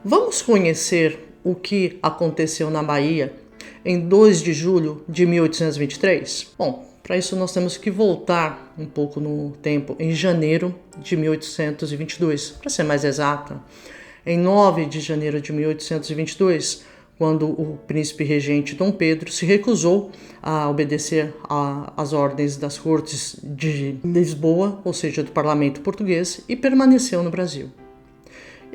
Vamos conhecer o que aconteceu na Bahia em 2 de julho de 1823? Bom, para isso nós temos que voltar um pouco no tempo, em janeiro de 1822, para ser mais exata. Em 9 de janeiro de 1822, quando o príncipe regente Dom Pedro se recusou a obedecer às ordens das cortes de Lisboa, ou seja, do parlamento português, e permaneceu no Brasil.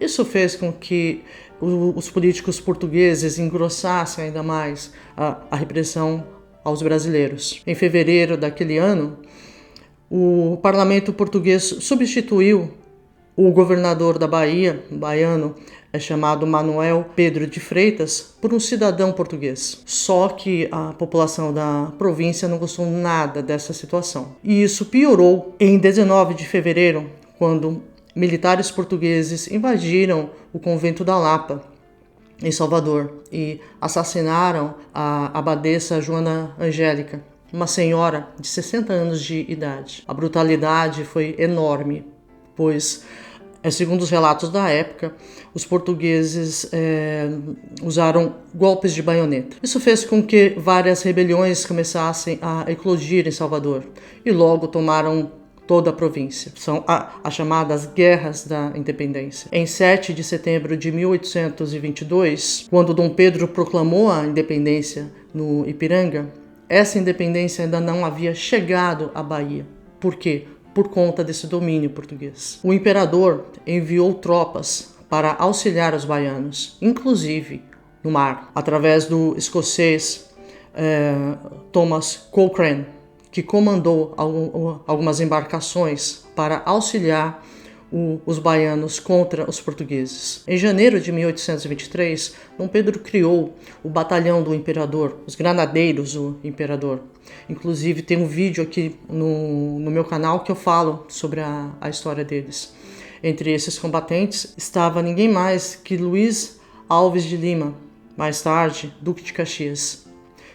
Isso fez com que os políticos portugueses engrossassem ainda mais a repressão aos brasileiros. Em fevereiro daquele ano, o parlamento português substituiu o governador da Bahia, baiano, chamado Manuel Pedro de Freitas, por um cidadão português. Só que a população da província não gostou nada dessa situação. E isso piorou em 19 de fevereiro, quando militares portugueses invadiram o convento da Lapa, em Salvador, e assassinaram a abadesa Joana Angélica, uma senhora de 60 anos de idade. A brutalidade foi enorme, pois, segundo os relatos da época, os portugueses usaram golpes de baioneta. Isso fez com que várias rebeliões começassem a eclodir em Salvador e logo tomaram toda a província. São as chamadas Guerras da Independência. Em 7 de setembro de 1822, quando Dom Pedro proclamou a independência no Ipiranga, essa independência ainda não havia chegado à Bahia. Por quê? Por conta desse domínio português. O imperador enviou tropas para auxiliar os baianos, inclusive no mar, através do escocês Thomas Cochrane, que comandou algumas embarcações para auxiliar os baianos contra os portugueses. Em janeiro de 1823, Dom Pedro criou o Batalhão do Imperador, os Granadeiros do Imperador. Inclusive tem um vídeo aqui no meu canal que eu falo sobre a história deles. Entre esses combatentes estava ninguém mais que Luiz Alves de Lima, mais tarde Duque de Caxias.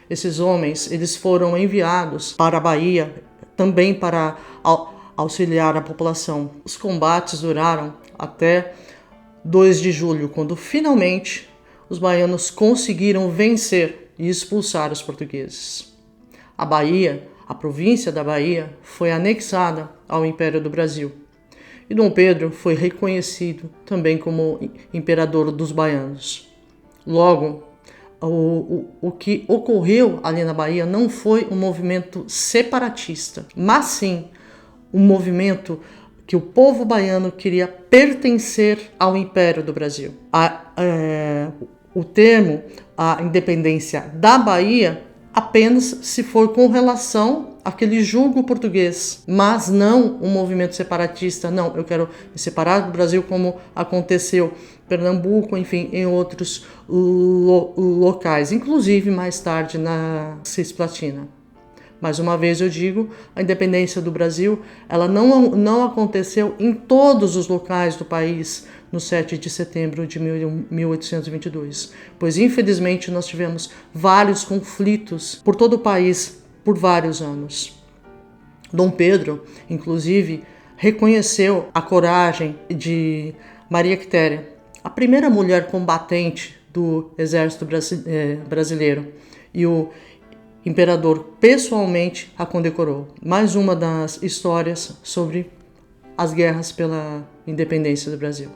Esses homens, eles foram enviados para a Bahia também para auxiliar a população. Os combates duraram até 2 de julho, quando finalmente os baianos conseguiram vencer e expulsar os portugueses. A Bahia, a província da Bahia, foi anexada ao Império do Brasil. E Dom Pedro foi reconhecido também como imperador dos baianos. Logo, o que ocorreu ali na Bahia não foi um movimento separatista, mas sim um movimento que o povo baiano queria pertencer ao Império do Brasil. O termo, a independência da Bahia, apenas se for com relação àquele jugo português, mas não um movimento separatista. Não, eu quero me separar do Brasil, como aconteceu em Pernambuco, enfim, em outros locais, inclusive mais tarde na Cisplatina. Mais uma vez eu digo, a independência do Brasil, ela não aconteceu em todos os locais do país no 7 de setembro de 1822, pois infelizmente nós tivemos vários conflitos por todo o país por vários anos. Dom Pedro, inclusive, reconheceu a coragem de Maria Quitéria, a primeira mulher combatente do exército brasileiro, e o imperador pessoalmente a condecorou. Mais uma das histórias sobre as guerras pela independência do Brasil.